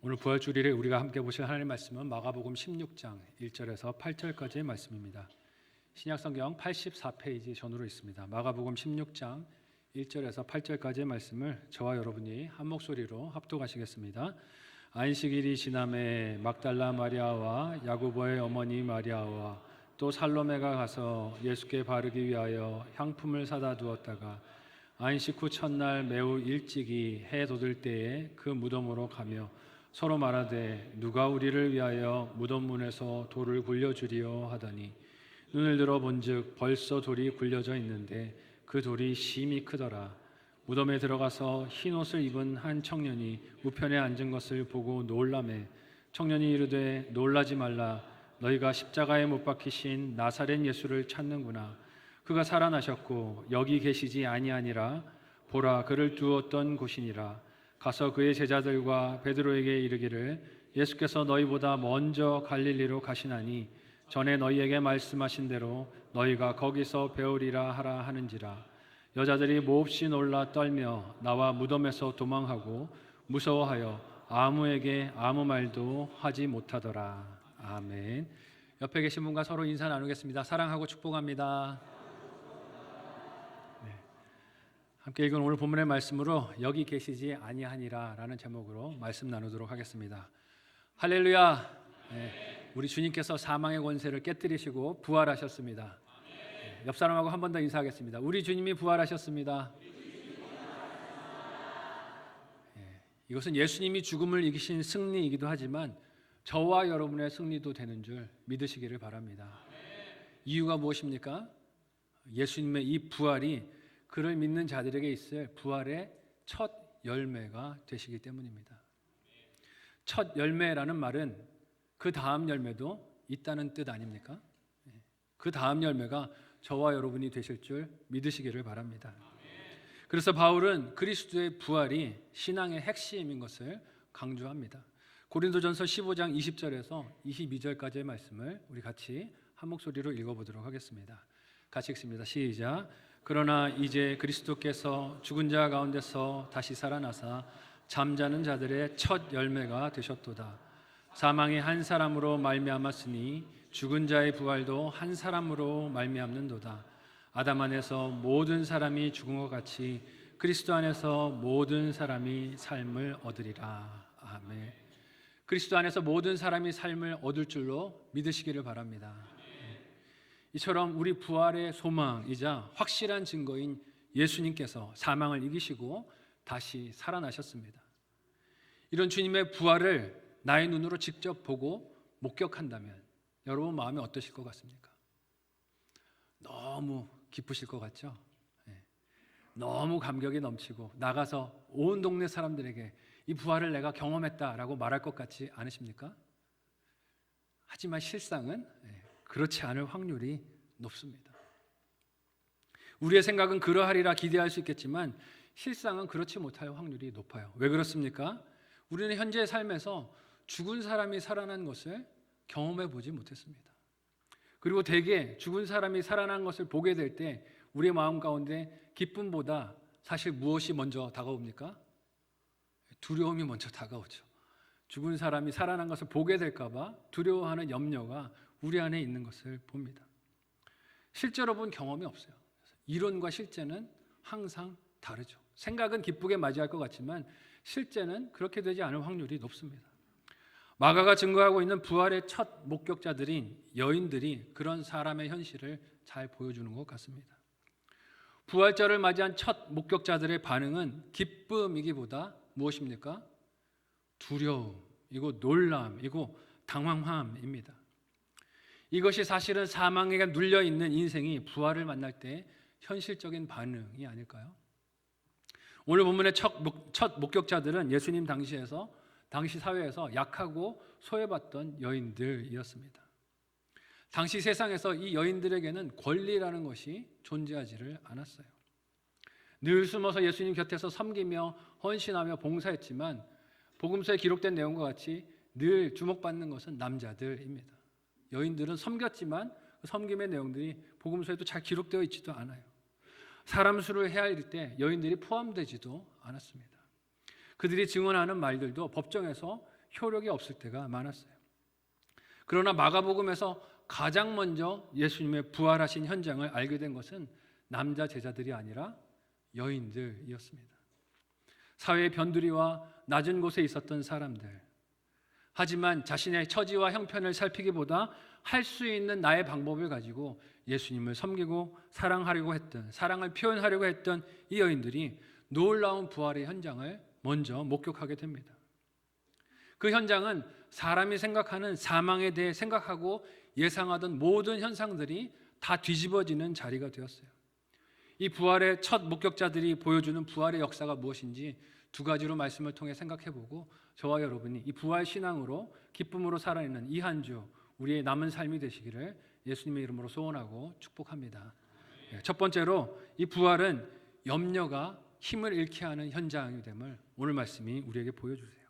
오늘 부활주일에 우리가 함께 보실 하나님의 말씀은 마가복음 16장 1절에서 8절까지의 말씀입니다. 신약성경 84페이지 전으로 있습니다. 마가복음 16장 1절에서 8절까지의 말씀을 저와 여러분이 한 목소리로 합독하시겠습니다. 안식일이 지남에 막달라 마리아와 야고보의 어머니 마리아와 또 살로메가 가서 예수께 바르기 위하여 향품을 사다 두었다가 안식 후 첫날 매우 일찍이 해 돋을 때에 그 무덤으로 가며 서로 말하되 누가 우리를 위하여 무덤 문에서 돌을 굴려주리요 하더니 눈을 들어 본즉 벌써 돌이 굴려져 있는데 그 돌이 심히 크더라. 무덤에 들어가서 흰 옷을 입은 한 청년이 우편에 앉은 것을 보고 놀라매 청년이 이르되 놀라지 말라. 너희가 십자가에 못 박히신 나사렛 예수를 찾는구나. 그가 살아나셨고 여기 계시지 아니하니라. 보라, 그를 두었던 곳이니라. 가서 그의 제자들과 베드로에게 이르기를 예수께서 너희보다 먼저 갈릴리로 가시나니 전에 너희에게 말씀하신 대로 너희가 거기서 배우리라 하라 하는지라. 여자들이 몹시 놀라 떨며 나와 무덤에서 도망하고 무서워하여 아무에게 아무 말도 하지 못하더라. 아멘. 옆에 계신 분과 서로 인사 나누겠습니다. 사랑하고 축복합니다. 함께 읽은 오늘 본문의 말씀으로 여기 계시지 아니하니라 라는 제목으로 말씀 나누도록 하겠습니다. 할렐루야. 우리 주님께서 사망의 권세를 깨뜨리시고 부활하셨습니다. 옆 사람하고 한 번 더 인사하겠습니다. 우리 주님이 부활하셨습니다. 이것은 예수님이 죽음을 이기신 승리이기도 하지만 저와 여러분의 승리도 되는 줄 믿으시기를 바랍니다. 이유가 무엇입니까? 예수님의 이 부활이 그를 믿는 자들에게 있을 부활의 첫 열매가 되시기 때문입니다. 첫 열매라는 말은 그 다음 열매도 있다는 뜻 아닙니까? 그 다음 열매가 저와 여러분이 되실 줄 믿으시기를 바랍니다. 그래서 바울은 그리스도의 부활이 신앙의 핵심인 것을 강조합니다. 고린도전서 15장 20절에서 22절까지의 말씀을 우리 같이 한 목소리로 읽어보도록 하겠습니다. 같이 읽습니다. 시작. 그러나 이제 그리스도께서 죽은 자 가운데서 다시 살아나사 잠자는 자들의 첫 열매가 되셨도다. 사망이 한 사람으로 말미암았으니 죽은 자의 부활도 한 사람으로 말미암는도다. 아담 안에서 모든 사람이 죽은 것 같이 그리스도 안에서 모든 사람이 삶을 얻으리라. 아멘. 그리스도 안에서 모든 사람이 삶을 얻을 줄로 믿으시기를 바랍니다. 이처럼 우리 부활의 소망이자 확실한 증거인 예수님께서 사망을 이기시고 다시 살아나셨습니다. 이런 주님의 부활을 나의 눈으로 직접 보고 목격한다면 여러분 마음이 어떠실 것 같습니까? 너무 기쁘실 것 같죠? 너무 감격이 넘치고 나가서 온 동네 사람들에게 이 부활을 내가 경험했다라고 말할 것 같지 않으십니까? 하지만 실상은 그렇지 않을 확률이 높습니다. 우리의 생각은 그러하리라 기대할 수 있겠지만 실상은 그렇지 못할 확률이 높아요. 왜 그렇습니까? 우리는 현재의 삶에서 죽은 사람이 살아난 것을 경험해 보지 못했습니다. 그리고 대개 죽은 사람이 살아난 것을 보게 될 때 우리의 마음 가운데 기쁨보다 사실 무엇이 먼저 다가옵니까? 두려움이 먼저 다가오죠. 죽은 사람이 살아난 것을 보게 될까 봐 두려워하는 염려가 우리 안에 있는 것을 봅니다. 실제로 본 경험이 없어요. 이론과 실제는 항상 다르죠. 생각은 기쁘게 맞이할 것 같지만 실제는 그렇게 되지 않을 확률이 높습니다. 마가가 증거하고 있는 부활의 첫 목격자들인 여인들이 그런 사람의 현실을 잘 보여주는 것 같습니다. 부활절을 맞이한 첫 목격자들의 반응은 기쁨이기보다 무엇입니까? 두려움이고 놀람이고 당황함입니다. 이것이 사실은 사망에 눌려있는 인생이 부활을 만날 때 현실적인 반응이 아닐까요? 오늘 본문의 첫 목격자들은 예수님 당시 사회에서 약하고 소외받던 여인들이었습니다. 당시 세상에서 이 여인들에게는 권리라는 것이 존재하지를 않았어요. 늘 숨어서 예수님 곁에서 섬기며 헌신하며 봉사했지만 복음서에 기록된 내용과 같이 늘 주목받는 것은 남자들입니다. 여인들은 섬겼지만 그 섬김의 내용들이 복음서에도 잘 기록되어 있지도 않아요. 사람 수를 헤아릴 때 여인들이 포함되지도 않았습니다. 그들이 증언하는 말들도 법정에서 효력이 없을 때가 많았어요. 그러나 마가복음에서 가장 먼저 예수님의 부활하신 현장을 알게 된 것은 남자 제자들이 아니라 여인들이었습니다. 사회의 변두리와 낮은 곳에 있었던 사람들. 하지만 자신의 처지와 형편을 살피기보다 할 수 있는 나의 방법을 가지고 예수님을 섬기고 사랑하려고 했던, 사랑을 표현하려고 했던 이 여인들이 놀라운 부활의 현장을 먼저 목격하게 됩니다. 그 현장은 사람이 생각하는 사망에 대해 생각하고 예상하던 모든 현상들이 다 뒤집어지는 자리가 되었어요. 이 부활의 첫 목격자들이 보여주는 부활의 역사가 무엇인지 두 가지로 말씀을 통해 생각해보고 저와 여러분이 이 부활 신앙으로 기쁨으로 살아내는 이 한 주 우리의 남은 삶이 되시기를 예수님의 이름으로 소원하고 축복합니다. 첫 번째로 이 부활은 염려가 힘을 잃게 하는 현장이 됨을 오늘 말씀이 우리에게 보여주세요.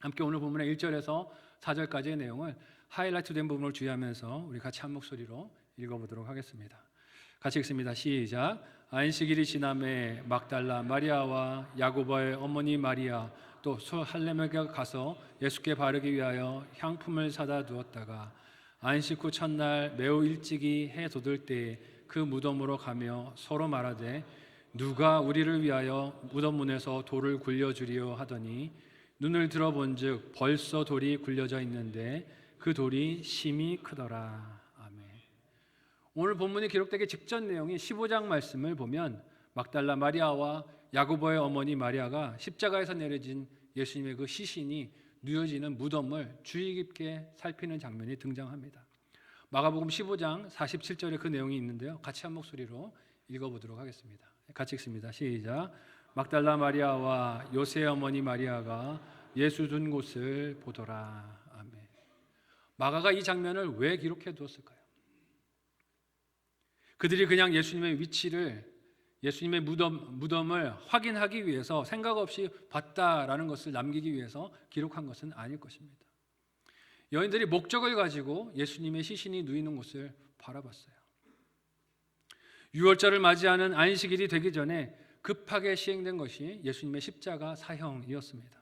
함께 오늘 본문의 1절에서 4절까지의 내용을 하이라이트 된 부분을 주의하면서 우리 같이 한 목소리로 읽어보도록 하겠습니다. 같이 읽습니다. 시작. 안식일이 지남에 막달라 마리아와 야고보의 어머니 마리아 또 할렘에 가서 예수께 바르기 위하여 향품을 사다 두었다가 안식 후 첫날 매우 일찍이 해 돋을 때에 그 무덤으로 가며 서로 말하되 누가 우리를 위하여 무덤 문에서 돌을 굴려주리요 하더니 눈을 들어본즉 벌써 돌이 굴려져 있는데 그 돌이 심히 크더라. 아멘. 오늘 본문이 기록되기 직전 내용이 15장 말씀을 보면 막달라 마리아와 야고보의 어머니 마리아가 십자가에서 내려진 예수님의 그 시신이 누워지는 무덤을 주의 깊게 살피는 장면이 등장합니다. 마가복음 15장 47절에 그 내용이 있는데요. 같이 한 목소리로 읽어보도록 하겠습니다. 같이 읽습니다. 시작. 막달라 마리아와 요새의 어머니 마리아가 예수 둔 곳을 보더라. 아멘. 마가가 이 장면을 왜 기록해 두었을까요? 그들이 그냥 예수님의 위치를, 예수님의 무덤을 확인하기 위해서 생각 없이 봤다라는 것을 남기기 위해서 기록한 것은 아닐 것입니다. 여인들이 목적을 가지고 예수님의 시신이 누이는 곳을 바라봤어요. 유월절을 맞이하는 안식일이 되기 전에 급하게 시행된 것이 예수님의 십자가 사형이었습니다.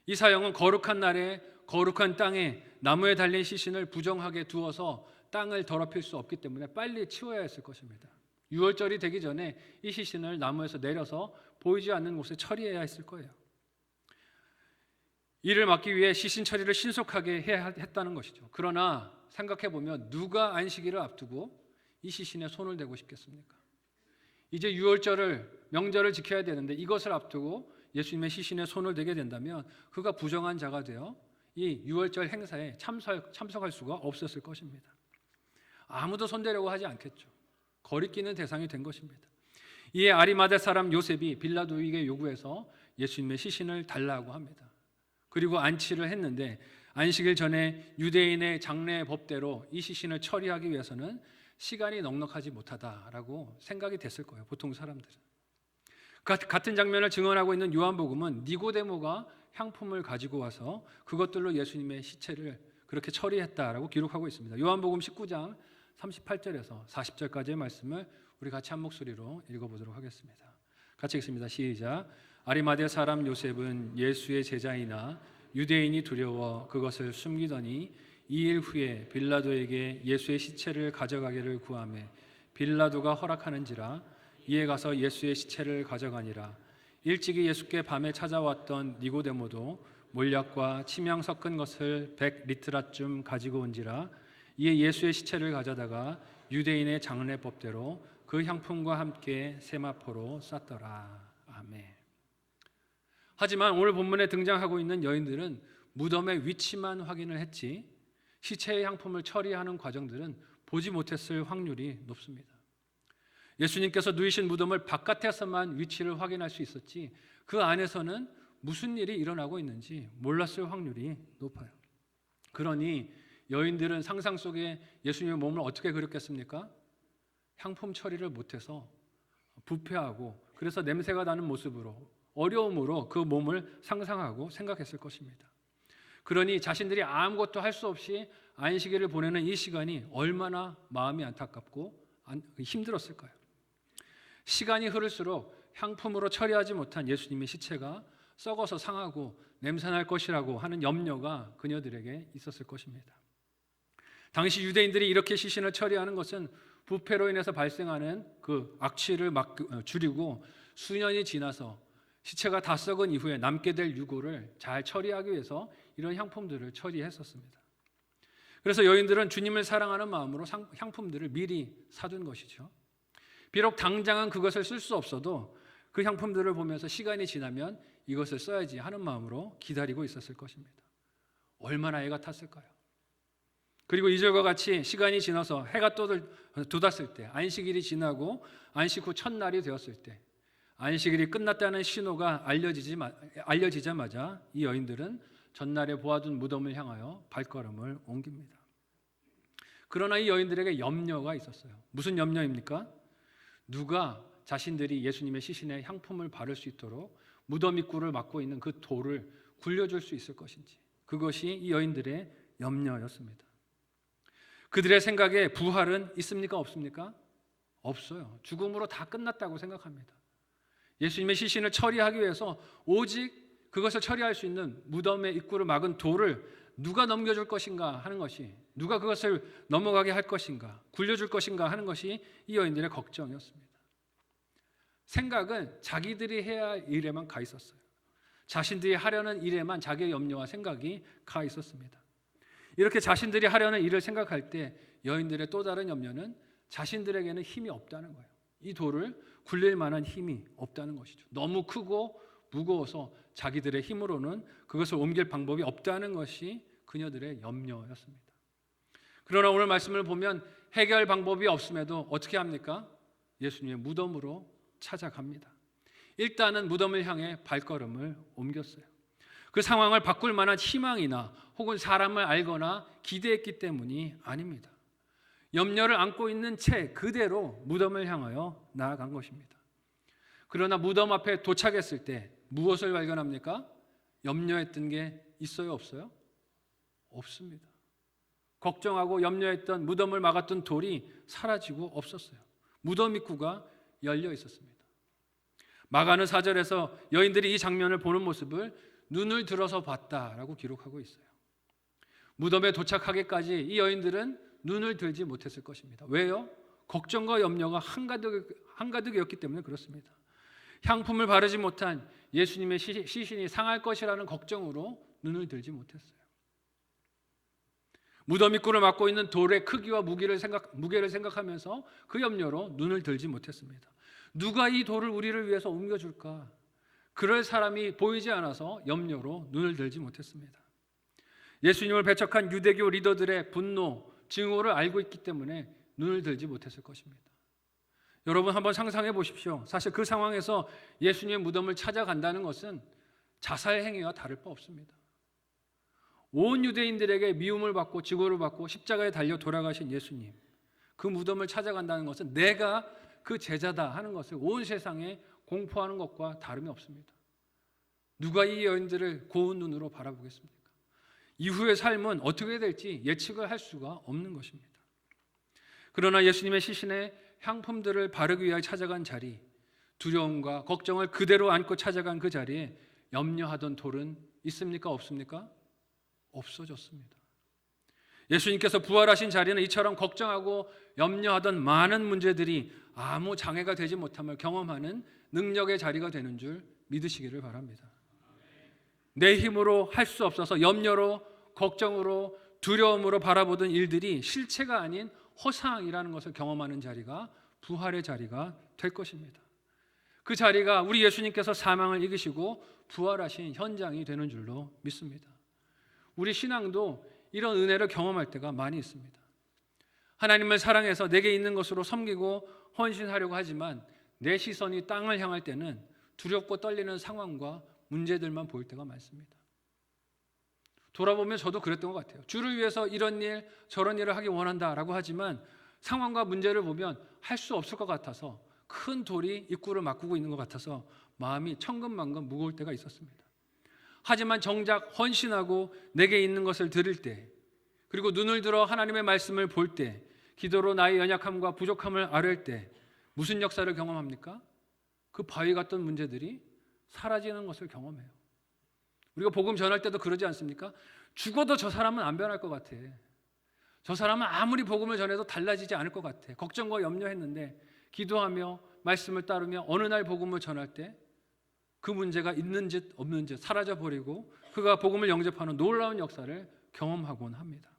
이 사형은 거룩한 날에 거룩한 땅에 나무에 달린 시신을 부정하게 두어서 땅을 더럽힐 수 없기 때문에 빨리 치워야 했을 것입니다. 유월절이 되기 전에 이 시신을 나무에서 내려서 보이지 않는 곳에 처리해야 했을 거예요. 이를 막기 위해 시신 처리를 신속하게 해야 했다는 것이죠. 그러나 생각해보면 누가 안식일을 앞두고 이 시신에 손을 대고 싶겠습니까? 이제 유월절을, 명절을 지켜야 되는데 이것을 앞두고 예수님의 시신에 손을 대게 된다면 그가 부정한 자가 되어 이 유월절 행사에 참석할 수가 없었을 것입니다. 아무도 손대려고 하지 않겠죠. 거리끼는 대상이 된 것입니다. 이에 아리마대 사람 요셉이 빌라도에게 요구해서 예수님의 시신을 달라고 합니다. 그리고 안치를 했는데 안식일 전에 유대인의 장례 법대로 이 시신을 처리하기 위해서는 시간이 넉넉하지 못하다라고 생각이 됐을 거예요. 보통 사람들은. 같은 장면을 증언하고 있는 요한복음은 니고데모가 향품을 가지고 와서 그것들로 예수님의 시체를 그렇게 처리했다라고 기록하고 있습니다. 요한복음 19장 38절에서 40절까지의 말씀을 우리 같이 한 목소리로 읽어보도록 하겠습니다. 같이 읽습니다. 시작. 아리마대 사람 요셉은 예수의 제자이나 유대인이 두려워 그것을 숨기더니 2일 후에 빌라도에게 예수의 시체를 가져가기를 구하매 빌라도가 허락하는지라 이에 가서 예수의 시체를 가져가니라. 일찍이 예수께 밤에 찾아왔던 니고데모도 몰약과 침향 섞은 것을 100리트라쯤 가지고 온지라. 이에 예수의 시체를 가져다가 유대인의 장례법대로 그 향품과 함께 세마포로 쌌더라. 아멘. 하지만 오늘 본문에 등장하고 있는 여인들은 무덤의 위치만 확인을 했지 시체의 향품을 처리하는 과정들은 보지 못했을 확률이 높습니다. 예수님께서 누이신 무덤을 바깥에서만 위치를 확인할 수 있었지 그 안에서는 무슨 일이 일어나고 있는지 몰랐을 확률이 높아요. 그러니 여인들은 상상 속에 예수님의 몸을 어떻게 그렸겠습니까? 향품 처리를 못해서 부패하고 그래서 냄새가 나는 모습으로 어려움으로 그 몸을 상상하고 생각했을 것입니다. 그러니 자신들이 아무것도 할 수 없이 안식일을 보내는 이 시간이 얼마나 마음이 안타깝고 힘들었을까요? 시간이 흐를수록 향품으로 처리하지 못한 예수님의 시체가 썩어서 상하고 냄새날 것이라고 하는 염려가 그녀들에게 있었을 것입니다. 당시 유대인들이 이렇게 시신을 처리하는 것은 부패로 인해서 발생하는 그 악취를 줄이고 수년이 지나서 시체가 다 썩은 이후에 남게 될 유골을 잘 처리하기 위해서 이런 향품들을 처리했었습니다. 그래서 여인들은 주님을 사랑하는 마음으로 향품들을 미리 사둔 것이죠. 비록 당장은 그것을 쓸 수 없어도 그 향품들을 보면서 시간이 지나면 이것을 써야지 하는 마음으로 기다리고 있었을 것입니다. 얼마나 애가 탔을까요? 그리고 2절과 같이 시간이 지나서 해가 돋았을 때, 안식일이 지나고 안식 후 첫날이 되었을 때, 안식일이 끝났다는 신호가 알려지자마자 이 여인들은 전날에 보아둔 무덤을 향하여 발걸음을 옮깁니다. 그러나 이 여인들에게 염려가 있었어요. 무슨 염려입니까? 누가 자신들이 예수님의 시신에 향품을 바를 수 있도록 무덤 입구를 막고 있는 그 돌을 굴려줄 수 있을 것인지, 그것이 이 여인들의 염려였습니다. 그들의 생각에 부활은 있습니까? 없습니까? 없어요. 죽음으로 다 끝났다고 생각합니다. 예수님의 시신을 처리하기 위해서 오직 그것을 처리할 수 있는 무덤의 입구를 막은 돌을 누가 넘겨줄 것인가 하는 것이, 누가 그것을 넘어가게 할 것인가, 굴려줄 것인가 하는 것이 이 여인들의 걱정이었습니다. 생각은 자기들이 해야 할 일에만 가 있었어요. 자신들이 하려는 일에만 자기의 염려와 생각이 가 있었습니다. 이렇게 자신들이 하려는 일을 생각할 때 여인들의 또 다른 염려는 자신들에게는 힘이 없다는 거예요. 이 돌을 굴릴 만한 힘이 없다는 것이죠. 너무 크고 무거워서 자기들의 힘으로는 그것을 옮길 방법이 없다는 것이 그녀들의 염려였습니다. 그러나 오늘 말씀을 보면 해결 방법이 없음에도 어떻게 합니까? 예수님의 무덤으로 찾아갑니다. 일단은 무덤을 향해 발걸음을 옮겼어요. 그 상황을 바꿀 만한 희망이나 혹은 사람을 알거나 기대했기 때문이 아닙니다. 염려를 안고 있는 채 그대로 무덤을 향하여 나아간 것입니다. 그러나 무덤 앞에 도착했을 때 무엇을 발견합니까? 염려했던 게 있어요, 없어요? 없습니다. 걱정하고 염려했던 무덤을 막았던 돌이 사라지고 없었어요. 무덤 입구가 열려 있었습니다. 마가는 4절에서 여인들이 이 장면을 보는 모습을 눈을 들어서 봤다라고 기록하고 있어요. 무덤에 도착하기까지 이 여인들은 눈을 들지 못했을 것입니다. 왜요? 걱정과 염려가 한가득이었기 때문에 그렇습니다. 향품을 바르지 못한 예수님의 시신이 상할 것이라는 걱정으로 눈을 들지 못했어요. 무덤 입구를 막고 있는 돌의 크기와 무게를 생각하면서 그 염려로 눈을 들지 못했습니다. 누가 이 돌을 우리를 위해서 옮겨줄까? 그럴 사람이 보이지 않아서 염려로 눈을 들지 못했습니다. 예수님을 배척한 유대교 리더들의 분노, 증오를 알고 있기 때문에 눈을 들지 못했을 것입니다. 여러분 한번 상상해 보십시오. 사실 그 상황에서 예수님의 무덤을 찾아간다는 것은 자살 행위와 다를 바 없습니다. 온 유대인들에게 미움을 받고 지고를 받고 십자가에 달려 돌아가신 예수님, 그 무덤을 찾아간다는 것은 내가 그 제자다 하는 것을 온 세상에 공포하는 것과 다름이 없습니다. 누가 이 여인들을 고운 눈으로 바라보겠습니까? 이후의 삶은 어떻게 될지 예측을 할 수가 없는 것입니다. 그러나 예수님의 시신에 향품들을 바르기 위하여 찾아간 자리, 두려움과 걱정을 그대로 안고 찾아간 그 자리에 염려하던 돌은 있습니까? 없습니까? 없어졌습니다. 예수님께서 부활하신 자리는 이처럼 걱정하고 염려하던 많은 문제들이 아무 장애가 되지 못함을 경험하는 능력의 자리가 되는 줄 믿으시기를 바랍니다. 내 힘으로 할 수 없어서 염려로, 걱정으로, 두려움으로 바라보던 일들이 실체가 아닌 허상이라는 것을 경험하는 자리가 부활의 자리가 될 것입니다. 그 자리가 우리 예수님께서 사망을 이기시고 부활하신 현장이 되는 줄로 믿습니다. 우리 신앙도 이런 은혜를 경험할 때가 많이 있습니다. 하나님을 사랑해서 내게 있는 것으로 섬기고 헌신하려고 하지만 내 시선이 땅을 향할 때는 두렵고 떨리는 상황과 문제들만 보일 때가 많습니다. 돌아보면 저도 그랬던 것 같아요. 주를 위해서 이런 일 저런 일을 하기 원한다라고 하지만 상황과 문제를 보면 할 수 없을 것 같아서 큰 돌이 입구를 막고 있는 것 같아서 마음이 천근만근 무거울 때가 있었습니다. 하지만 정작 헌신하고 내게 있는 것을 드릴 때, 그리고 눈을 들어 하나님의 말씀을 볼 때, 기도로 나의 연약함과 부족함을 아뢰을 때 무슨 역사를 경험합니까? 그 바위 같던 문제들이 사라지는 것을 경험해요. 우리가 복음 전할 때도 그러지 않습니까? 죽어도 저 사람은 안 변할 것 같아. 저 사람은 아무리 복음을 전해도 달라지지 않을 것 같아. 걱정과 염려했는데 기도하며 말씀을 따르며 어느 날 복음을 전할 때 그 문제가 있는 듯 없는 듯 사라져버리고 그가 복음을 영접하는 놀라운 역사를 경험하곤 합니다.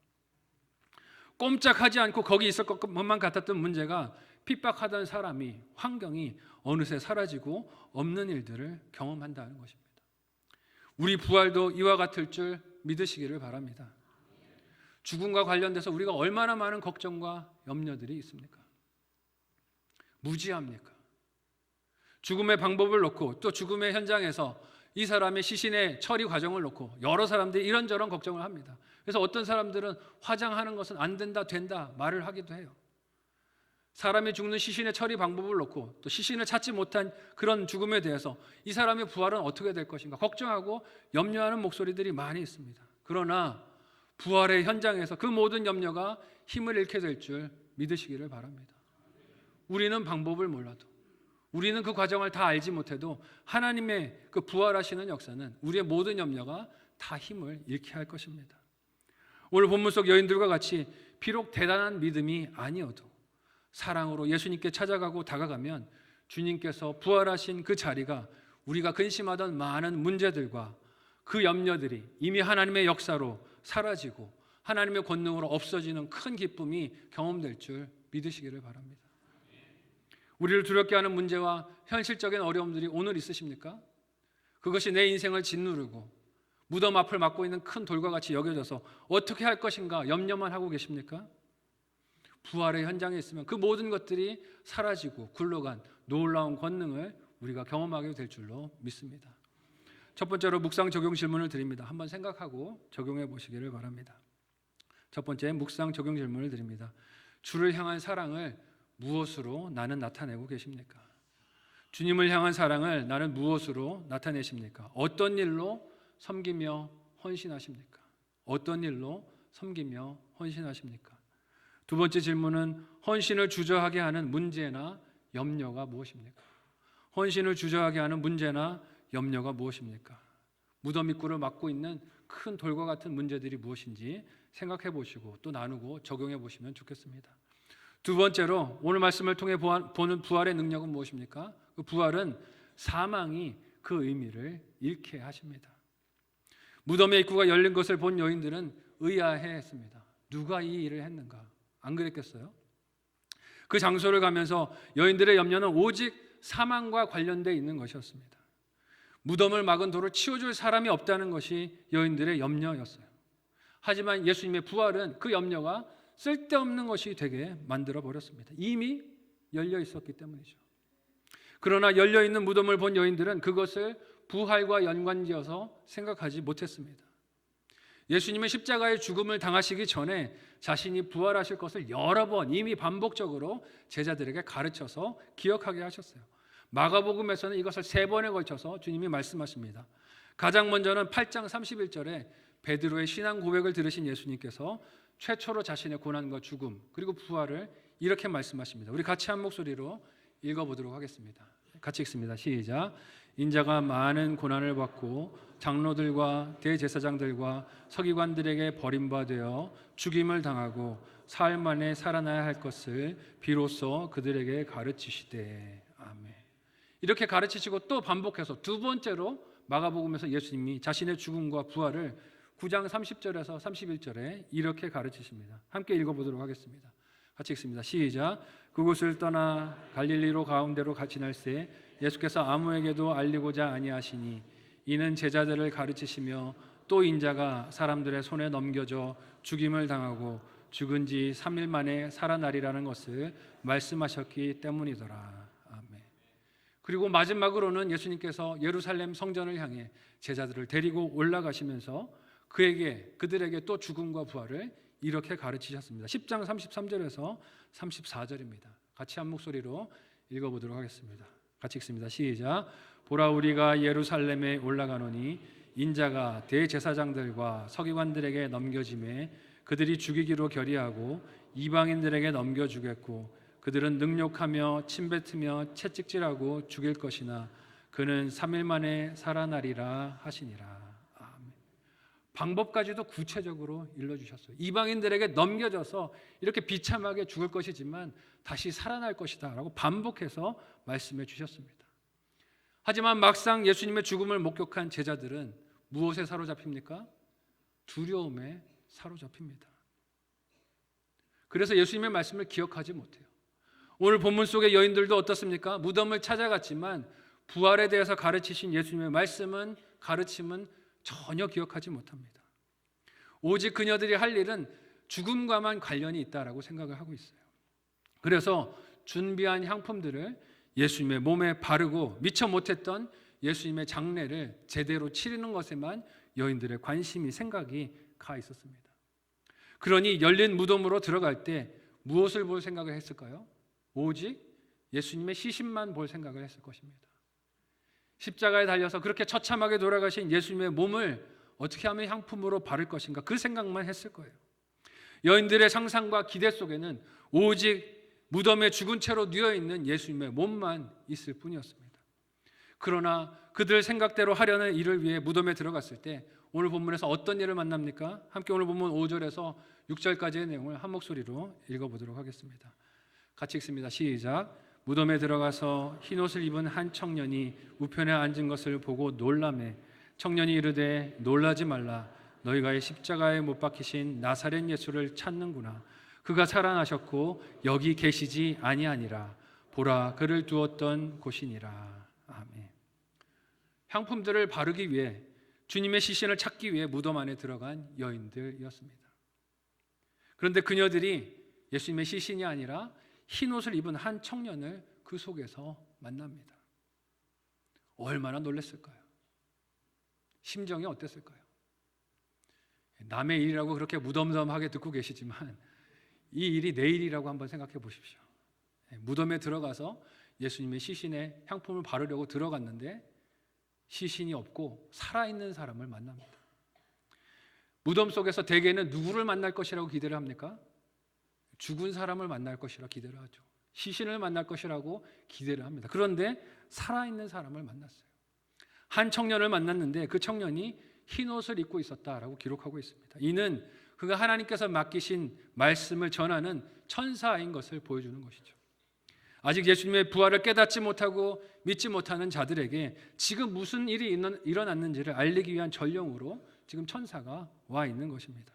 꼼짝하지 않고 거기 있을 것만 같았던 문제가 핍박하던 사람이, 환경이 어느새 사라지고 없는 일들을 경험한다는 것입니다. 우리 부활도 이와 같을 줄 믿으시기를 바랍니다. 죽음과 관련돼서 우리가 얼마나 많은 걱정과 염려들이 있습니까? 무지합니까? 죽음의 방법을 놓고 또 죽음의 현장에서 이 사람의 시신의 처리 과정을 놓고 여러 사람들이 이런저런 걱정을 합니다. 그래서 어떤 사람들은 화장하는 것은 안 된다, 된다 말을 하기도 해요. 사람이 죽는 시신의 처리 방법을 놓고 또 시신을 찾지 못한 그런 죽음에 대해서 이 사람의 부활은 어떻게 될 것인가 걱정하고 염려하는 목소리들이 많이 있습니다. 그러나 부활의 현장에서 그 모든 염려가 힘을 잃게 될 줄 믿으시기를 바랍니다. 우리는 방법을 몰라도, 우리는 그 과정을 다 알지 못해도 하나님의 그 부활하시는 역사는 우리의 모든 염려가 다 힘을 잃게 할 것입니다. 오늘 본문 속 여인들과 같이 비록 대단한 믿음이 아니어도 사랑으로 예수님께 찾아가고 다가가면 주님께서 부활하신 그 자리가 우리가 근심하던 많은 문제들과 그 염려들이 이미 하나님의 역사로 사라지고 하나님의 권능으로 없어지는 큰 기쁨이 경험될 줄 믿으시기를 바랍니다. 우리를 두렵게 하는 문제와 현실적인 어려움들이 오늘 있으십니까? 그것이 내 인생을 짓누르고 무덤 앞을 막고 있는 큰 돌과 같이 여겨져서 어떻게 할 것인가 염려만 하고 계십니까? 부활의 현장에 있으면 그 모든 것들이 사라지고 굴러간 놀라운 권능을 우리가 경험하게 될 줄로 믿습니다. 첫 번째로 묵상 적용 질문을 드립니다. 한번 생각하고 적용해 보시기를 바랍니다. 첫 번째 묵상 적용 질문을 드립니다. 주를 향한 사랑을 무엇으로 나는 나타내고 계십니까? 주님을 향한 사랑을 나는 무엇으로 나타내십니까? 어떤 일로 섬기며 헌신하십니까? 어떤 일로 섬기며 헌신하십니까? 두 번째 질문은 헌신을 주저하게 하는 문제나 염려가 무엇입니까? 헌신을 주저하게 하는 문제나 염려가 무엇입니까? 무덤 입구를 막고 있는 큰 돌과 같은 문제들이 무엇인지 생각해 보시고 또 나누고 적용해 보시면 좋겠습니다. 두 번째로 오늘 말씀을 통해 보는 부활의 능력은 무엇입니까? 그 부활은 사망이 그 의미를 잃게 하십니다. 무덤의 입구가 열린 것을 본 여인들은 의아해했습니다. 누가 이 일을 했는가? 안 그랬겠어요? 그 장소를 가면서 여인들의 염려는 오직 사망과 관련되어 있는 것이었습니다. 무덤을 막은 돌을 치워줄 사람이 없다는 것이 여인들의 염려였어요. 하지만 예수님의 부활은 그 염려가 쓸데없는 것이 되게 만들어 버렸습니다. 이미 열려 있었기 때문이죠. 그러나 열려 있는 무덤을 본 여인들은 그것을 부활과 연관지어서 생각하지 못했습니다. 예수님은 십자가의 죽음을 당하시기 전에 자신이 부활하실 것을 여러 번 이미 반복적으로 제자들에게 가르쳐서 기억하게 하셨어요. 마가복음에서는 이것을 3번에 걸쳐서 주님이 말씀하십니다. 가장 먼저는 8장 31절에 베드로의 신앙 고백을 들으신 예수님께서 최초로 자신의 고난과 죽음 그리고 부활을 이렇게 말씀하십니다. 우리 같이 한 목소리로 읽어보도록 하겠습니다. 같이 읽습니다. 시작. 인자가 많은 고난을 받고 장로들과 대제사장들과 서기관들에게 버림받아 죽임을 당하고 사흘 만에 살아나야 할 것을 비로소 그들에게 가르치시되. 아멘. 이렇게 가르치시고 또 반복해서 두 번째로 마가복음에서 예수님이 자신의 죽음과 부활을 9장 30절에서 31절에 이렇게 가르치십니다. 함께 읽어보도록 하겠습니다. 같이 읽습니다. 시작. 그곳을 떠나 갈릴리로 가운데로 지날새 예수께서 아무에게도 알리고자 아니하시니 이는 제자들을 가르치시며 또 인자가 사람들의 손에 넘겨져 죽임을 당하고 죽은 지 3일 만에 살아나리라는 것을 말씀하셨기 때문이더라. 아멘. 그리고 마지막으로는 예수님께서 예루살렘 성전을 향해 제자들을 데리고 올라가시면서 그들에게 또 죽음과 부활을 이렇게 가르치셨습니다. 10장 33절에서 34절입니다. 같이 한 목소리로 읽어보도록 하겠습니다. 같이 읽습니다. 시작. 보라 우리가 예루살렘에 올라가노니 인자가 대제사장들과 서기관들에게 넘겨짐에 그들이 죽이기로 결의하고 이방인들에게 넘겨주겠고 그들은 능욕하며 침뱉으며 채찍질하고 죽일 것이나 그는 3일 만에 살아나리라 하시니라. 아멘. 방법까지도 구체적으로 일러주셨어요. 이방인들에게 넘겨져서 이렇게 비참하게 죽을 것이지만 다시 살아날 것이다 라고 반복해서 말씀해 주셨습니다. 하지만 막상 예수님의 죽음을 목격한 제자들은 무엇에 사로잡힙니까? 두려움에 사로잡힙니다. 그래서 예수님의 말씀을 기억하지 못해요. 오늘 본문 속의 여인들도 어떻습니까? 무덤을 찾아갔지만 부활에 대해서 가르치신 예수님의 가르침은 전혀 기억하지 못합니다. 오직 그녀들이 할 일은 죽음과만 관련이 있다라고 생각을 하고 있어요. 그래서 준비한 향품들을 예수님의 몸에 바르고 미처 못했던 예수님의 장례를 제대로 치르는 것에만 여인들의 관심이 생각이 가 있었습니다. 그러니 열린 무덤으로 들어갈 때 무엇을 볼 생각을 했을까요? 오직 예수님의 시신만 볼 생각을 했을 것입니다. 십자가에 달려서 그렇게 처참하게 돌아가신 예수님의 몸을 어떻게 하면 향품으로 바를 것인가, 그 생각만 했을 거예요. 여인들의 상상과 기대 속에는 오직 무덤에 죽은 채로 누워있는 예수님의 몸만 있을 뿐이었습니다. 그러나 그들 생각대로 하려는 일을 위해 무덤에 들어갔을 때 오늘 본문에서 어떤 일을 만납니까? 함께 오늘 본문 5절에서 6절까지의 내용을 한 목소리로 읽어보도록 하겠습니다. 같이 읽습니다. 시작. 무덤에 들어가서 흰옷을 입은 한 청년이 우편에 앉은 것을 보고 놀라매 청년이 이르되 놀라지 말라. 너희가 이 십자가에 못 박히신 나사렛 예수를 찾는구나. 그가 살아나셨고 여기 계시지 아니하니라. 보라, 그를 두었던 곳이니라. 아멘. 향품들을 바르기 위해, 주님의 시신을 찾기 위해 무덤 안에 들어간 여인들이었습니다. 그런데 그녀들이 예수님의 시신이 아니라 흰 옷을 입은 한 청년을 그 속에서 만납니다. 얼마나 놀랐을까요? 심정이 어땠을까요? 남의 일이라고 그렇게 무덤덤하게 듣고 계시지만 이 일이 내 일이라고 한번 생각해 보십시오. 무덤에 들어가서 예수님의 시신에 향품을 바르려고 들어갔는데 시신이 없고 살아있는 사람을 만납니다. 무덤 속에서 대개는 누구를 만날 것이라고 기대를 합니까? 죽은 사람을 만날 것이라 기대를 하죠. 시신을 만날 것이라고 기대를 합니다. 그런데 살아있는 사람을 만났어요. 한 청년을 만났는데 그 청년이 흰 옷을 입고 있었다라고 기록하고 있습니다. 이는 그가 하나님께서 맡기신 말씀을 전하는 천사인 것을 보여주는 것이죠. 아직 예수님의 부활을 깨닫지 못하고 믿지 못하는 자들에게 지금 무슨 일이 일어났는지를 알리기 위한 전령으로 지금 천사가 와 있는 것입니다.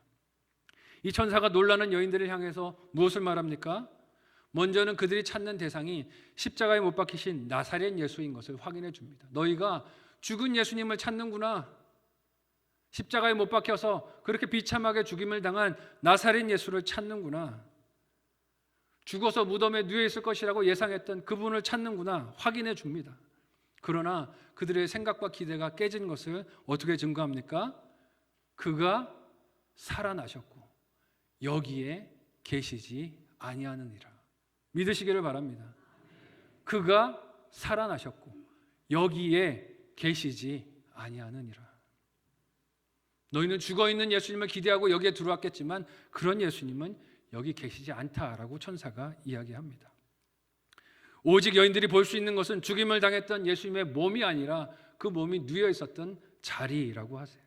이 천사가 놀라는 여인들을 향해서 무엇을 말합니까? 먼저는 그들이 찾는 대상이 십자가에 못 박히신 나사렛 예수인 것을 확인해 줍니다. 너희가 죽은 예수님을 찾는구나. 십자가에 못 박혀서 그렇게 비참하게 죽임을 당한 나사렛 예수를 찾는구나. 죽어서 무덤에 누워 있을 것이라고 예상했던 그분을 찾는구나. 확인해 줍니다. 그러나 그들의 생각과 기대가 깨진 것을 어떻게 증거합니까? 그가 살아나셨고 여기에 계시지 아니하느니라. 믿으시기를 바랍니다. 그가 살아나셨고 여기에 계시지 아니하느니라. 너희는 죽어있는 예수님을 기대하고 여기에 들어왔겠지만 그런 예수님은 여기 계시지 않다라고 천사가 이야기합니다. 오직 여인들이 볼 수 있는 것은 죽임을 당했던 예수님의 몸이 아니라 그 몸이 누워 있었던 자리라고 하세요.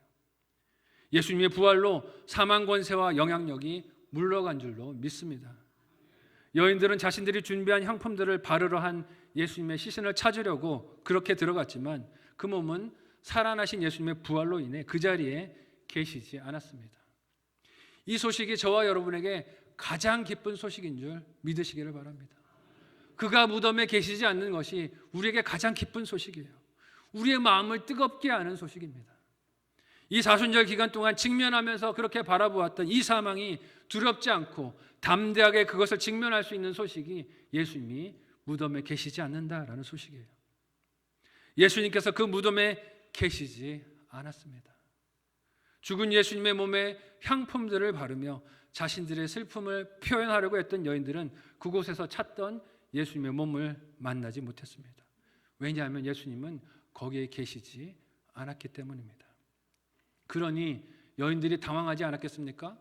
예수님의 부활로 사망 권세와 영향력이 물러간 줄로 믿습니다. 여인들은 자신들이 준비한 향품들을 바르러 한 예수님의 시신을 찾으려고 그렇게 들어갔지만 그 몸은 살아나신 예수님의 부활로 인해 그 자리에 계시지 않았습니다. 이 소식이 저와 여러분에게 가장 기쁜 소식인 줄 믿으시기를 바랍니다. 그가 무덤에 계시지 않는 것이 우리에게 가장 기쁜 소식이에요. 우리의 마음을 뜨겁게 하는 소식입니다. 이 사순절 기간 동안 직면하면서 그렇게 바라보았던 이 사망이 두렵지 않고 담대하게 그것을 직면할 수 있는 소식이 예수님이 무덤에 계시지 않는다라는 소식이에요. 예수님께서 그 무덤에 계시지 않았습니다. 죽은 예수님의 몸에 향품들을 바르며 자신들의 슬픔을 표현하려고 했던 여인들은 그곳에서 찾던 예수님의 몸을 만나지 못했습니다. 왜냐하면 예수님은 거기에 계시지 않았기 때문입니다. 그러니 여인들이 당황하지 않았겠습니까?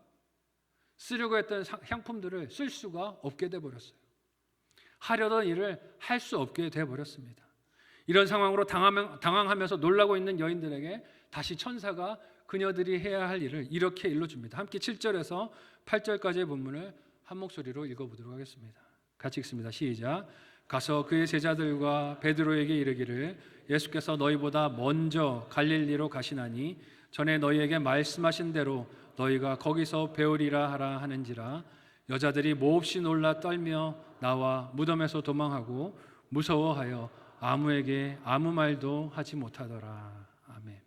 쓰려고 했던 향품들을 쓸 수가 없게 돼버렸어요. 하려던 일을 할 수 없게 돼버렸습니다. 이런 상황으로 당황하면서 놀라고 있는 여인들에게 다시 천사가 그녀들이 해야 할 일을 이렇게 일러줍니다. 함께 7절에서 8절까지의 본문을 한 목소리로 읽어보도록 하겠습니다. 같이 읽습니다. 시작. 가서 그의 제자들과 베드로에게 이르기를 예수께서 너희보다 먼저 갈릴리로 가시나니 전에 너희에게 말씀하신 대로 너희가 거기서 배우리라 하라 하는지라. 여자들이 몹시 놀라 떨며 나와 무덤에서 도망하고 무서워하여 아무에게 아무 말도 하지 못하더라. 아멘.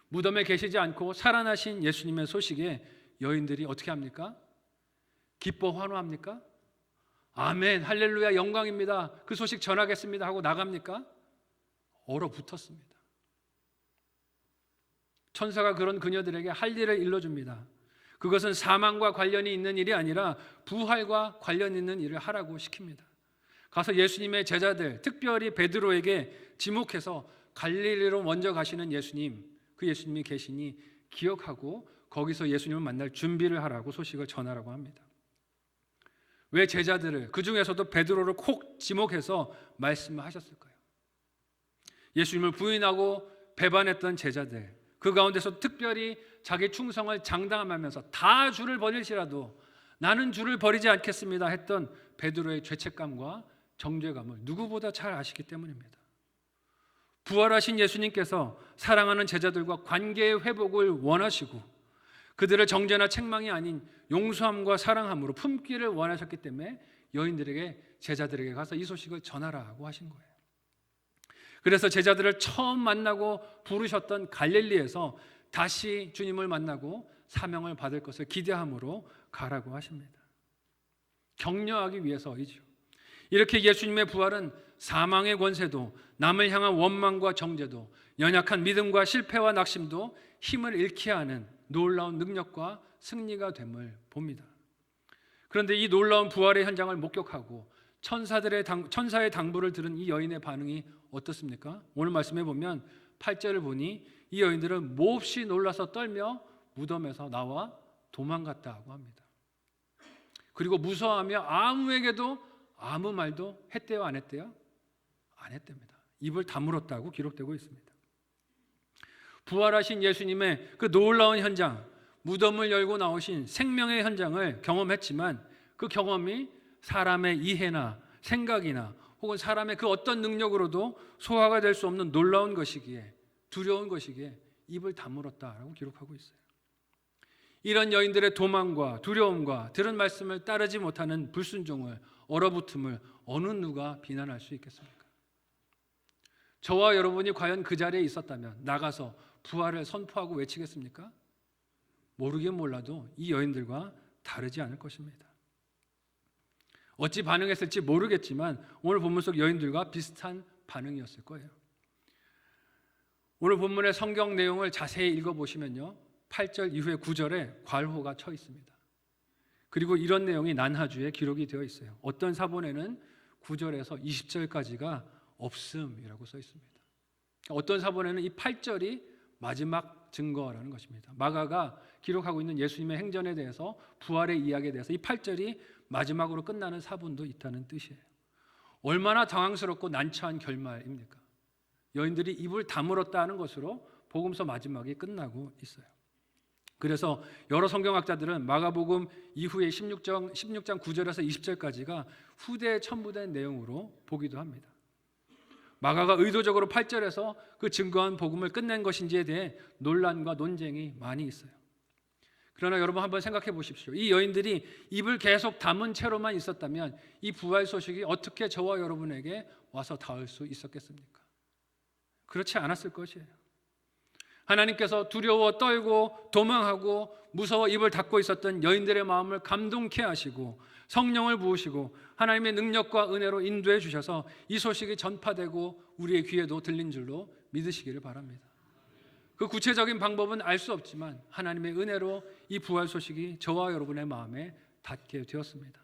무덤에 계시지 않고 살아나신 예수님의 소식에 여인들이 어떻게 합니까? 기뻐 환호합니까? 아멘, 할렐루야, 영광입니다. 그 소식 전하겠습니다 하고 나갑니까? 얼어붙었습니다. 천사가 그런 그녀들에게 할 일을 일러줍니다. 그것은 사망과 관련이 있는 일이 아니라 부활과 관련 있는 일을 하라고 시킵니다. 가서 예수님의 제자들, 특별히 베드로에게 지목해서 갈릴리로 먼저 가시는 예수님, 그 예수님이 계시니 기억하고 거기서 예수님을 만날 준비를 하라고 소식을 전하라고 합니다. 왜 제자들을, 그 중에서도 베드로를 콕 지목해서 말씀을 하셨을까요? 예수님을 부인하고 배반했던 제자들, 그 가운데서 특별히 자기 충성을 장담하면서 다 주를 버릴지라도 나는 주를 버리지 않겠습니다 했던 베드로의 죄책감과 정죄감을 누구보다 잘 아시기 때문입니다. 부활하신 예수님께서 사랑하는 제자들과 관계의 회복을 원하시고 그들을 정죄나 책망이 아닌 용서함과 사랑함으로 품기를 원하셨기 때문에 여인들에게, 제자들에게 가서 이 소식을 전하라고 하신 거예요. 그래서 제자들을 처음 만나고 부르셨던 갈릴리에서 다시 주님을 만나고 사명을 받을 것을 기대함으로 가라고 하십니다. 격려하기 위해서이죠. 이렇게 예수님의 부활은 사망의 권세도, 남을 향한 원망과 정죄도, 연약한 믿음과 실패와 낙심도 힘을 잃게 하는 놀라운 능력과 승리가 됨을 봅니다. 그런데 이 놀라운 부활의 현장을 목격하고 천사의 당부를 들은 이 여인의 반응이 어떻습니까? 오늘 말씀해 보면 8절을 보니 이 여인들은 몹시 놀라서 떨며 무덤에서 나와 도망갔다고 합니다. 그리고 무서워하며 아무에게도 아무 말도 했대요, 안 했대요? 안 했답니다. 입을 다물었다고 기록되고 있습니다. 부활하신 예수님의 그 놀라운 현장, 무덤을 열고 나오신 생명의 현장을 경험했지만 그 경험이 사람의 이해나 생각이나 혹은 사람의 그 어떤 능력으로도 소화가 될 수 없는 놀라운 것이기에, 두려운 것이기에 입을 다물었다라고 기록하고 있어요. 이런 여인들의 도망과 두려움과 들은 말씀을 따르지 못하는 불순종을, 얼어붙음을 어느 누가 비난할 수 있겠습니까? 저와 여러분이 과연 그 자리에 있었다면 나가서 부활을 선포하고 외치겠습니까? 모르긴 몰라도 이 여인들과 다르지 않을 것입니다. 어찌 반응했을지 모르겠지만 오늘 본문 속 여인들과 비슷한 반응이었을 거예요. 오늘 본문의 성경 내용을 자세히 읽어보시면요, 8절 이후에 9절에 괄호가 쳐 있습니다. 그리고 이런 내용이 난하주에 기록이 되어 있어요. 어떤 사본에는 9절에서 20절까지가 없음이라고 써 있습니다. 어떤 사본에는 이 8절이 마지막 증거라는 것입니다. 마가가 기록하고 있는 예수님의 행전에 대해서, 부활의 이야기에 대해서 이 8절이 마지막으로 끝나는 사본도 있다는 뜻이에요. 얼마나 당황스럽고 난처한 결말입니까? 여인들이 입을 다물었다는 것으로 복음서 마지막이 끝나고 있어요. 그래서 여러 성경학자들은 마가복음 이후에 16장 9절에서 20절까지가 후대에 첨부된 내용으로 보기도 합니다. 마가가 의도적으로 8절에서 그 증거한 복음을 끝낸 것인지에 대해 논란과 논쟁이 많이 있어요. 그러나 여러분 한번 생각해 보십시오. 이 여인들이 입을 계속 다문 채로만 있었다면 이 부활 소식이 어떻게 저와 여러분에게 와서 닿을 수 있었겠습니까? 그렇지 않았을 것이에요. 하나님께서 두려워 떨고 도망하고 무서워 입을 닫고 있었던 여인들의 마음을 감동케 하시고 성령을 부으시고 하나님의 능력과 은혜로 인도해 주셔서 이 소식이 전파되고 우리의 귀에도 들린 줄로 믿으시기를 바랍니다. 그 구체적인 방법은 알 수 없지만 하나님의 은혜로 이 부활 소식이 저와 여러분의 마음에 닿게 되었습니다.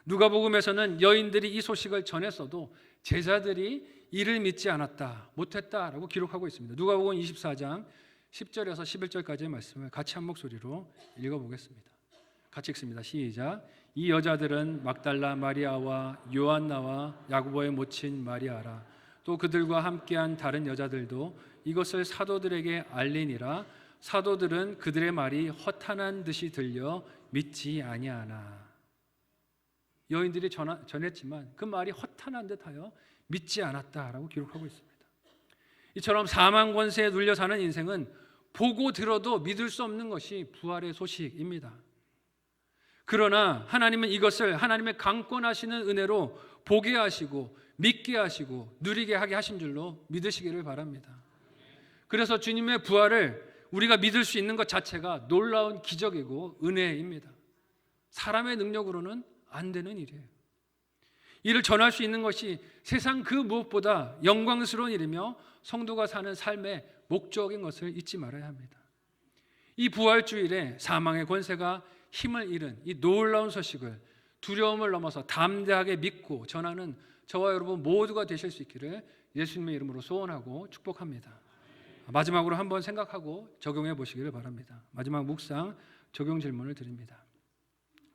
누가복음에서는 여인들이 이 소식을 전했어도 제자들이 이를 믿지 않았다, 못했다라고 기록하고 있습니다. 누가복음 24장 10절에서 11절까지의 말씀을 같이 한 목소리로 읽어보겠습니다. 같이 읽습니다. 시작. 이 여자들은 막달라 마리아와 요한나와 야고보의 모친 마리아라, 또 그들과 함께한 다른 여자들도 이것을 사도들에게 알리니라. 사도들은 그들의 말이 허탄한 듯이 들려 믿지 아니하나. 여인들이 전했지만 그 말이 허탄한 듯하여 믿지 않았다라고 기록하고 있습니다. 이처럼 사망 권세에 눌려 사는 인생은 보고 들어도 믿을 수 없는 것이 부활의 소식입니다. 그러나 하나님은 이것을 하나님의 강권하시는 은혜로 보게 하시고 믿게 하시고 누리게 하게 하신 줄로 믿으시기를 바랍니다. 그래서 주님의 부활을 우리가 믿을 수 있는 것 자체가 놀라운 기적이고 은혜입니다. 사람의 능력으로는 안 되는 일이에요. 이를 전할 수 있는 것이 세상 그 무엇보다 영광스러운 일이며 성도가 사는 삶의 목적인 것을 잊지 말아야 합니다. 이 부활주일에 사망의 권세가 힘을 잃은 이 놀라운 소식을 두려움을 넘어서 담대하게 믿고 전하는 저와 여러분 모두가 되실 수 있기를 예수님의 이름으로 소원하고 축복합니다. 마지막으로 한번 생각하고 적용해 보시기를 바랍니다. 마지막 묵상 적용 질문을 드립니다.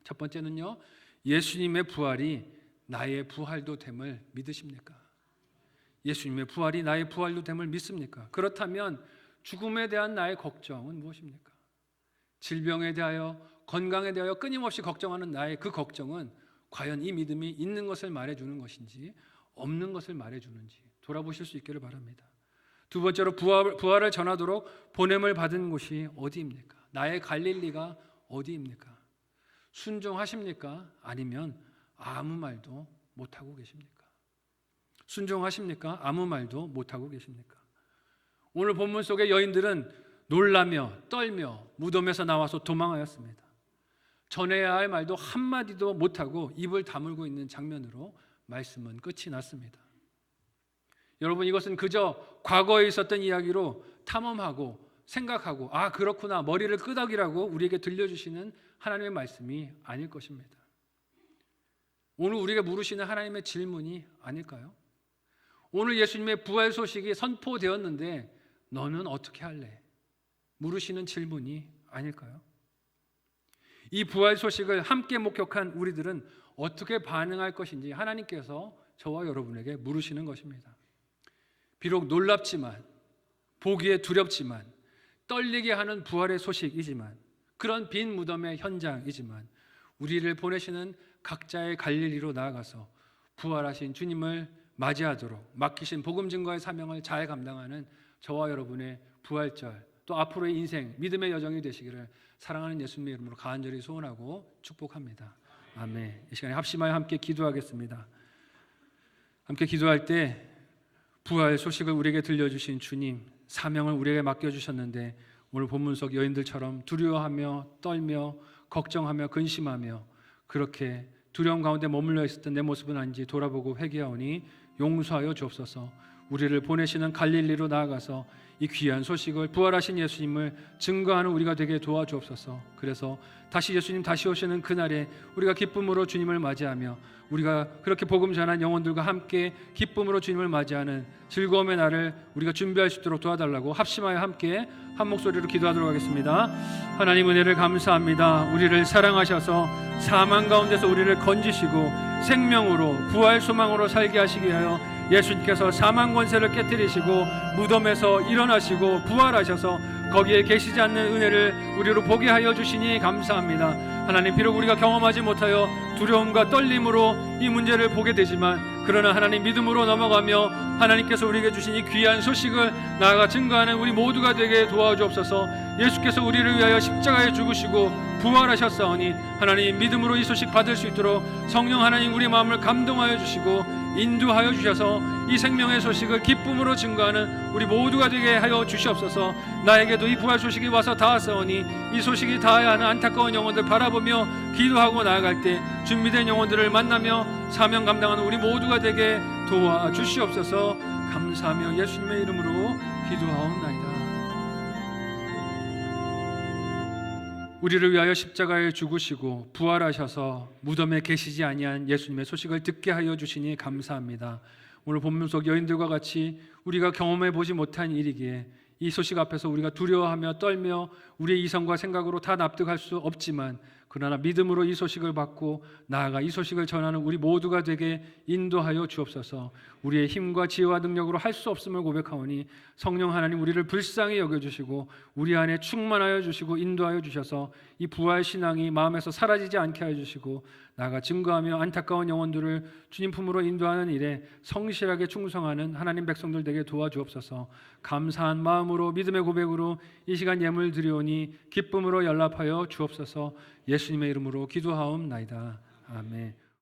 첫 번째는요, 예수님의 부활이 나의 부활도 됨을 믿으십니까? 예수님의 부활이 나의 부활도 됨을 믿습니까? 그렇다면 죽음에 대한 나의 걱정은 무엇입니까? 질병에 대하여, 건강에 대하여 끊임없이 걱정하는 나의 그 걱정은 과연 이 믿음이 있는 것을 말해주는 것인지 없는 것을 말해주는지 돌아보실 수 있기를 바랍니다. 두 번째로 부활을 전하도록 보냄을 받은 곳이 어디입니까? 나의 갈릴리가 어디입니까? 순종하십니까? 아니면 아무 말도 못하고 계십니까? 순종하십니까? 아무 말도 못하고 계십니까? 오늘 본문 속의 여인들은 놀라며 떨며 무덤에서 나와서 도망하였습니다. 전해야 할 말도 한마디도 못하고 입을 다물고 있는 장면으로 말씀은 끝이 났습니다. 여러분, 이것은 그저 과거에 있었던 이야기로 탐험하고 생각하고 아 그렇구나 머리를 끄덕이라고 우리에게 들려주시는 하나님의 말씀이 아닐 것입니다. 오늘 우리가 물으시는 하나님의 질문이 아닐까요? 오늘 예수님의 부활 소식이 선포되었는데 너는 어떻게 할래? 물으시는 질문이 아닐까요? 이 부활 소식을 함께 목격한 우리들은 어떻게 반응할 것인지 하나님께서 저와 여러분에게 물으시는 것입니다. 비록 놀랍지만 보기에 두렵지만 떨리게 하는 부활의 소식이지만 그런 빈 무덤의 현장이지만 우리를 보내시는 각자의 갈릴리로 나아가서 부활하신 주님을 맞이하도록 맡기신 복음 증거의 사명을 잘 감당하는 저와 여러분의 부활절 또 앞으로의 인생 믿음의 여정이 되시기를 사랑하는 예수님의 이름으로 간절히 소원하고 축복합니다. 아멘. 이 시간에 합심하여 함께 기도하겠습니다. 함께 기도할 때 부활 소식을 우리에게 들려주신 주님, 사명을 우리에게 맡겨주셨는데 오늘 본문 속 여인들처럼 두려워하며 떨며 걱정하며 근심하며 그렇게 두려움 가운데 머물러 있었던 내 모습은 아닌지 돌아보고 회개하오니 용서하여 주옵소서. 우리를 보내시는 갈릴리로 나아가서 이 귀한 소식을 부활하신 예수님을 증거하는 우리가 되게 도와주옵소서. 그래서 다시 예수님 다시 오시는 그날에 우리가 기쁨으로 주님을 맞이하며 우리가 그렇게 복음 전한 영혼들과 함께 기쁨으로 주님을 맞이하는 즐거움의 날을 우리가 준비할 수 있도록 도와달라고 합심하여 함께 한 목소리로 기도하도록 하겠습니다. 하나님 은혜를 감사합니다. 우리를 사랑하셔서 사망 가운데서 우리를 건지시고 생명으로 부활 소망으로 살게 하시기 위하여 예수님께서 사망 권세를 깨뜨리시고 무덤에서 일어나시고 부활하셔서 거기에 계시지 않는 은혜를 우리로 보게 하여 주시니 감사합니다. 하나님, 비록 우리가 경험하지 못하여 두려움과 떨림으로 이 문제를 보게 되지만 그러나 하나님 믿음으로 넘어가며 하나님께서 우리에게 주신 이 귀한 소식을 나아가 증거하는 우리 모두가 되게 도와주옵소서. 예수께서 우리를 위하여 십자가에 죽으시고 부활하셨사오니 하나님 믿음으로 이 소식 받을 수 있도록 성령 하나님 우리 마음을 감동하여 주시고 인도하여 주셔서 이 생명의 소식을 기쁨으로 증거하는 우리 모두가 되게 하여 주시옵소서. 나에게도 이 부활 소식이 와서 닿았사오니 이 소식이 닿아야 하는 안타까운 영혼들 바라보며 기도하고 나아갈 때 준비된 영혼들을 만나며 사명 감당하는 우리 모두가 되게 도와주시옵소서. 감사하며 예수님의 이름으로 기도하옵나이다. 우리를 위하여 십자가에 죽으시고 부활하셔서 무덤에 계시지 아니한 예수님의 소식을 듣게 하여 주시니 감사합니다. 오늘 본문 속 여인들과 같이 우리가 경험해 보지 못한 일이기에 이 소식 앞에서 우리가 두려워하며 떨며 우리의 이성과 생각으로 다 납득할 수 없지만 그러나 믿음으로 이 소식을 받고 나아가 이 소식을 전하는 우리 모두가 되게 인도하여 주옵소서. 우리의 힘과 지혜와 능력으로 할 수 없음을 고백하오니 성령 하나님 우리를 불쌍히 여겨주시고 우리 안에 충만하여 주시고 인도하여 주셔서 이 부활 신앙이 마음에서 사라지지 않게 하여 주시고 나아가 증거하며 안타까운 영혼들을 주님 품으로 인도하는 일에 성실하게 충성하는 하나님 백성들 되게 도와주옵소서. 감사한 마음으로 믿음의 고백으로 이 시간 예물 드리오니 기쁨으로 연락하여 주옵소서. 예수님의 이름으로 기도하옵나이다. 아멘.